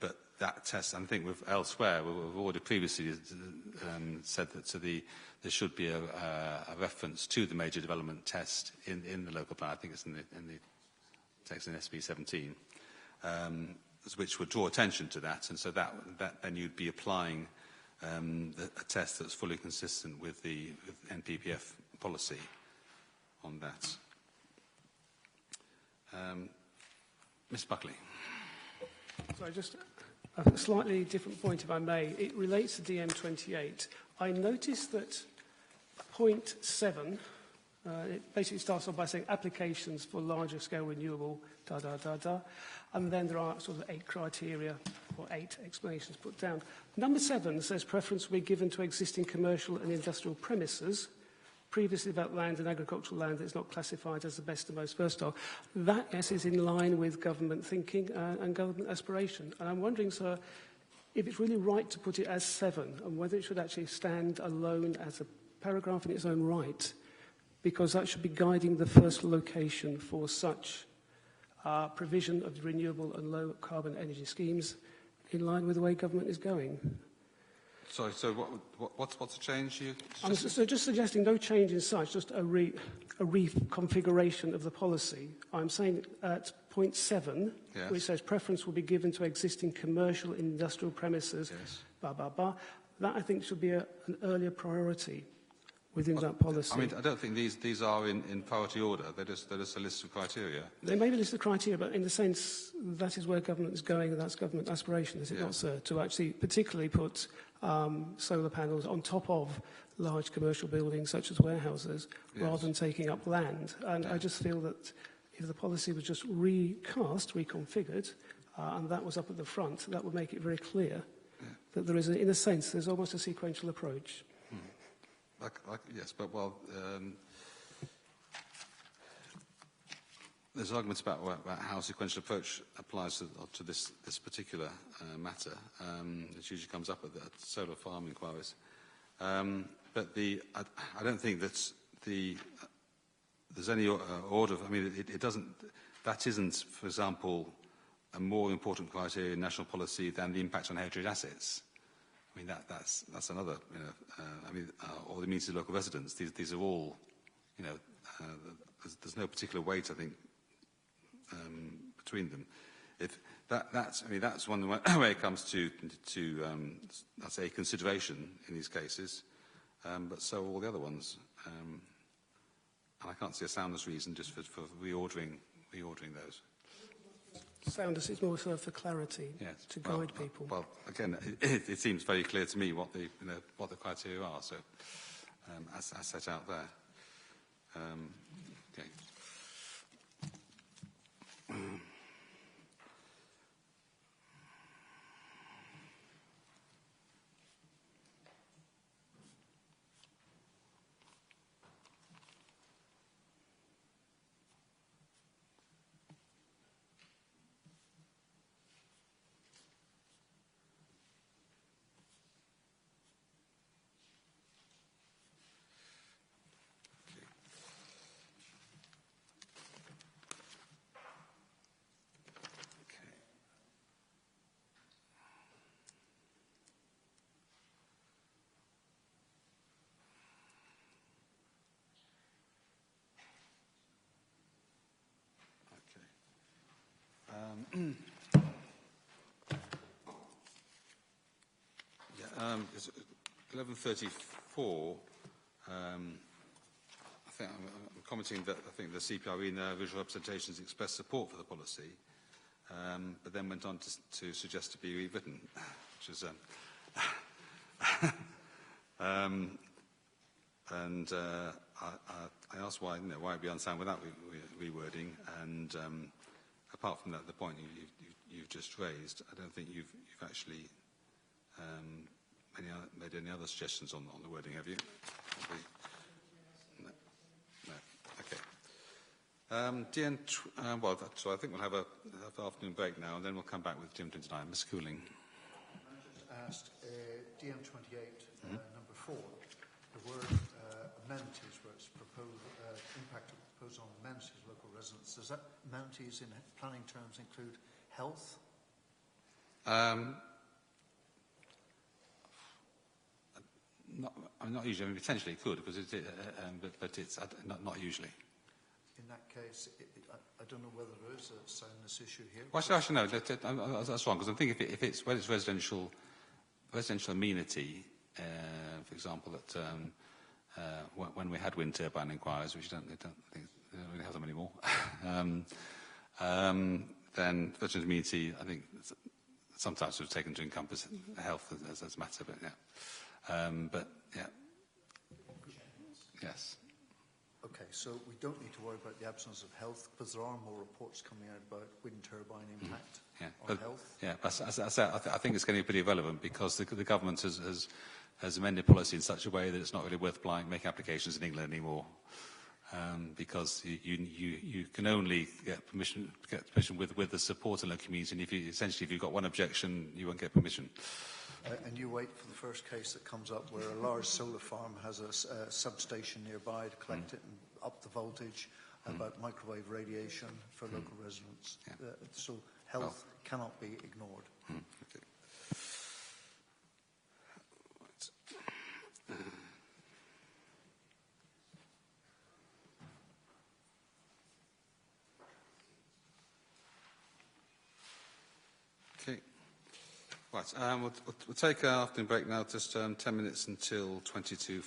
But that test, I think elsewhere, we've already previously said that there should be a reference to the major development test in the local plan. I think it's in the text in SB 17, which would draw attention to that, and so that then you'd be applying a test that's fully consistent with the NPPF policy on that. Ms. Buckley. Sorry, just a slightly different point, if I may. It relates to DM28. I noticed that point 7, it basically starts off by saying applications for larger scale renewable, and then there are sort of 8 criteria or 8 explanations put down. Number 7 says preference will be given to existing commercial and industrial premises, previously developed land and agricultural land that is not classified as the best and most versatile. That, yes, is in line with government thinking and government aspiration. And I'm wondering, sir, if it's really right to put it as 7 and whether it should actually stand alone as a paragraph in its own right, because that should be guiding the first location for such provision of renewable and low carbon energy schemes in line with the way government is going. Sorry, so what's the change you... So just suggesting no change in size, just a reconfiguration of the policy. I'm saying at point 7, yes, which says preference will be given to existing commercial and industrial premises, yes, that I think should be an earlier priority within that policy. I mean, I don't think these are in priority order. They're just a list of criteria. They may be a list of criteria, but in the sense that is where government is going, and that's government aspiration, is it not, sir? To actually particularly put solar panels on top of large commercial buildings such as warehouses, yes, rather than taking up land. And I just feel that if the policy was just reconfigured, and that was up at the front, that would make it very clear that there is, in a sense, there's almost a sequential approach. Yes, but there's arguments about how sequential approach applies to this particular matter. It usually comes up at the solar farm inquiries. But I don't think that there's any order. I mean, it doesn't. That isn't, for example, a more important criteria in national policy than the impact on heritage assets. I mean, that's another, or the means of local residents. These are all, there's no particular weight, I think, between them. If that's one way it comes to that's a consideration in these cases, but so are all the other ones. And I can't see a soundness reason just for reordering those. Soundness is more sort of for clarity, yes, to guide people. Well, again, it seems very clear to me what the criteria are. So, as set out there. Okay. It's 11:34. I think I'm commenting that I think the CPRE in their visual representations expressed support for the policy, but then went on to suggest to be rewritten, which was... I asked why it'd be unsound without rewording, and apart from that, the point you've just raised, I don't think you've actually made any other suggestions on the wording, have you? No. Okay. So I think we'll have an afternoon break now, and then we'll come back with Jim Clinton and Ms. Cooling. I just asked DM28, number 4, the word amenities, where it's impact proposed on amenities of local residents. Does that amenities in planning terms include health? Not usually. I mean, potentially it could, because but it's not usually. In that case, I don't know whether there is a soundness issue here. Well, actually, no, that's wrong, because I think if it's residential amenity, for example, that when we had wind turbine inquiries, which they don't really have them anymore, then residential amenity, I think sometimes was taken to encompass health as a matter, but yeah. Yes. Okay, so we don't need to worry about the absence of health, because there are more reports coming out about wind turbine impact on health. Yeah, but as I say, I think it's going to be pretty relevant, because the government has amended policy in such a way that it's not really worth making applications in England anymore, because you can only get permission with the support of the community, and if you've got one objection, you won't get permission. And you wait for the first case that comes up where a large solar farm has a substation nearby to collect it and up the voltage, about microwave radiation for local residents. Yeah. So health cannot be ignored. Okay. Okay. Right, we'll take our afternoon break now, just 10 minutes until 4:22.